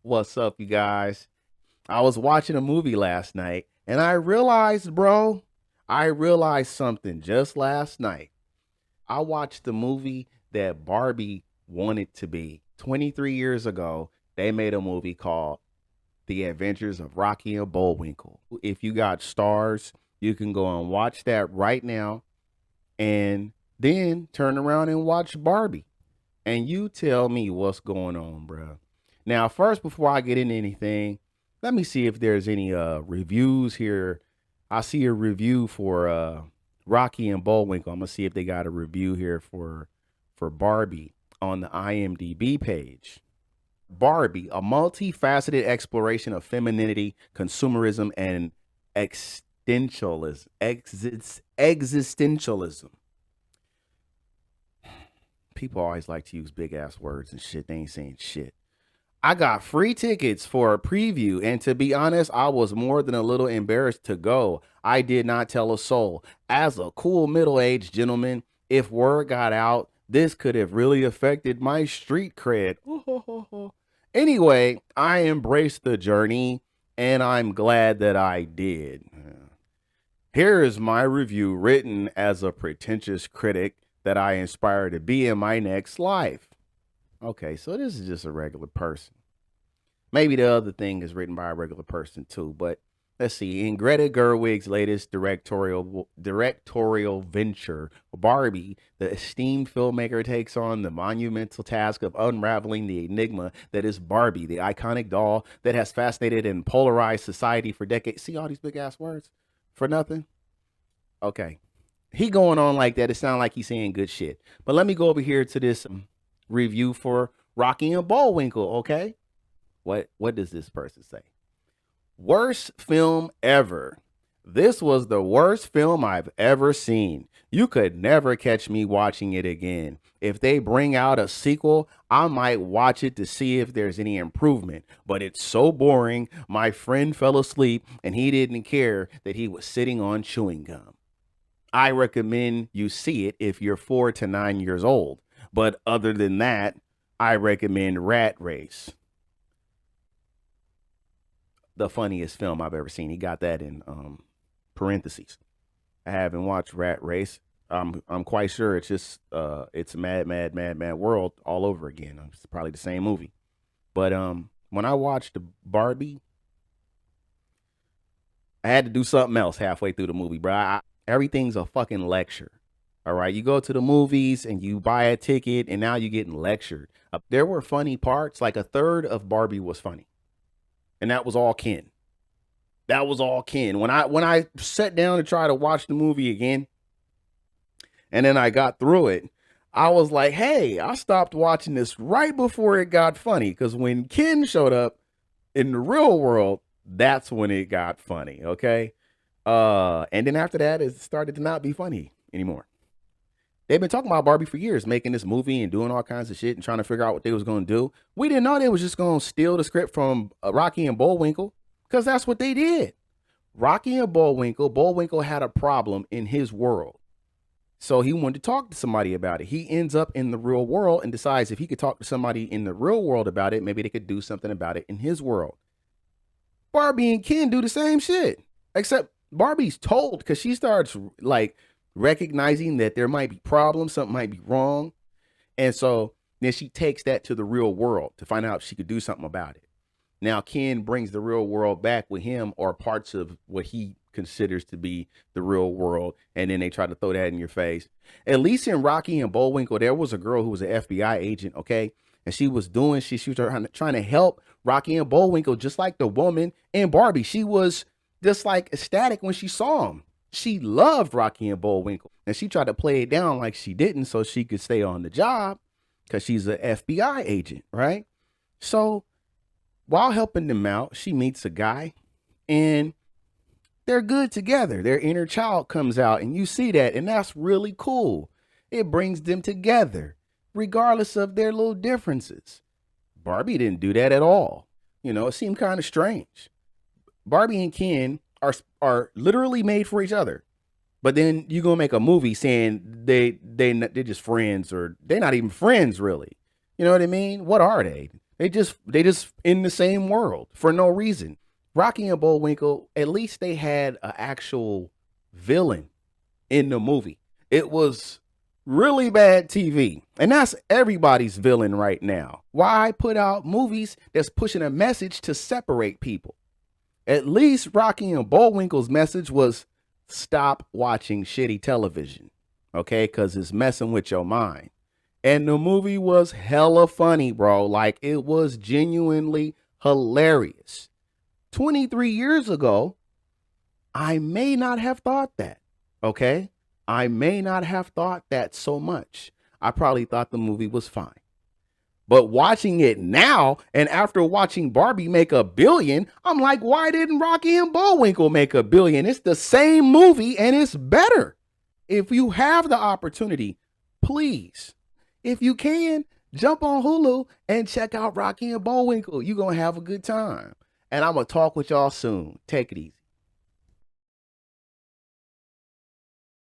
What's up, you guys? I was watching a movie last night and I realized, bro, I realized something just last night. I watched the movie that Barbie wanted to be. 23 years ago, they made a movie called The Adventures of Rocky and Bullwinkle. If you got stars, you can go and watch that right now and then turn around and watch Barbie. And you tell me what's going on, bro. Now, first, before I get into anything, let me see if there's any reviews here. I see a review for Rocky and Bullwinkle. I'm gonna see if they got a review here for Barbie on the IMDb page. Barbie, a multifaceted exploration of femininity, consumerism, and existentialism. Existentialism. People always like to use big ass words and shit. They ain't saying shit. I got free tickets for a preview, and to be honest, I was more than a little embarrassed to go. I did not tell a soul. As a cool middle aged gentleman, if word got out, this could have really affected my street cred. Anyway, I embraced the journey, and I'm glad that I did. Here is my review written as a pretentious critic that I inspire to be in my next life. Okay, so this is just a regular person. Maybe the other thing is written by a regular person too, but let's see. In Greta Gerwig's latest directorial venture, Barbie, the esteemed filmmaker takes on the monumental task of unraveling the enigma that is Barbie, the iconic doll that has fascinated and polarized society for decades. See all these big ass words for nothing? Okay. He going on like that. It sounds like he's saying good shit. But let me go over here to this review for Rocky and Bullwinkle, okay? What does this person say? Worst film ever. This was the worst film I've ever seen. You could never catch me watching it again. If they bring out a sequel, I might watch it to see if there's any improvement. But it's so boring. My friend fell asleep and he didn't care that he was sitting on chewing gum. I recommend you see it if you're 4 to 9 years old. But other than that, I recommend Rat Race, the funniest film I've ever seen. He got that in parentheses. I haven't watched Rat Race. I'm quite sure it's just it's Mad World all over again. It's probably the same movie. But when I watched the Barbie, I had to do something else halfway through the movie, bro. Everything's a fucking lecture. All right, you go to the movies and you buy a ticket, and now you're getting lectured. There were funny parts, like a third of Barbie was funny, and that was all Ken. That was all Ken. When I sat down to try to watch the movie again, and then I got through it, I was like, hey, I stopped watching this right before it got funny, because when Ken showed up in the real world, that's when it got funny. Okay, and then after that, it started to not be funny anymore. They've been talking about Barbie for years, making this movie and doing all kinds of shit and trying to figure out what they was going to do. We didn't know they was just going to steal the script from Rocky and Bullwinkle, because that's what they did. Rocky and Bullwinkle had a problem in his world. So he wanted to talk to somebody about it. He ends up in the real world and decides if he could talk to somebody in the real world about it, maybe they could do something about it in his world. Barbie and Ken do the same shit, except Barbie's told, because she starts like recognizing that there might be problems, something might be wrong. And so then she takes that to the real world to find out if she could do something about it. Now, Ken brings the real world back with him, or parts of what he considers to be the real world, and then they try to throw that in your face. At least in Rocky and Bullwinkle, there was a girl who was an FBI agent, okay? And she was trying to help Rocky and Bullwinkle, just like the woman in Barbie. She was just like ecstatic when she saw him. She loved Rocky and Bullwinkle, and she tried to play it down like she didn't so she could stay on the job, because she's an FBI agent, right? So while helping them out, she meets a guy, and they're good together. Their inner child comes out, and you see that, and that's really cool. It brings them together, regardless of their little differences. Barbie didn't do that at all. It seemed kind of strange. Barbie and Ken are literally made for each other. But then you gonna make a movie saying they're just friends, or they're not even friends really. You know what I mean? What are they? They just in the same world for no reason. Rocky and Bullwinkle, at least they had an actual villain in the movie. It was really bad TV. And that's everybody's villain right now. Why put out movies that's pushing a message to separate people? At least Rocky and Bullwinkle's message was stop watching shitty television, okay? Because it's messing with your mind. And the movie was hella funny, bro. Like, it was genuinely hilarious. 23 years ago, I may not have thought that, okay? I may not have thought that so much. I probably thought the movie was fine. But watching it now, and after watching Barbie make $1 billion, I'm like, why didn't Rocky and Bullwinkle make $1 billion? It's the same movie and it's better. If you have the opportunity, please, if you can, jump on Hulu and check out Rocky and Bullwinkle. You're going to have a good time. And I'm going to talk with y'all soon. Take it easy.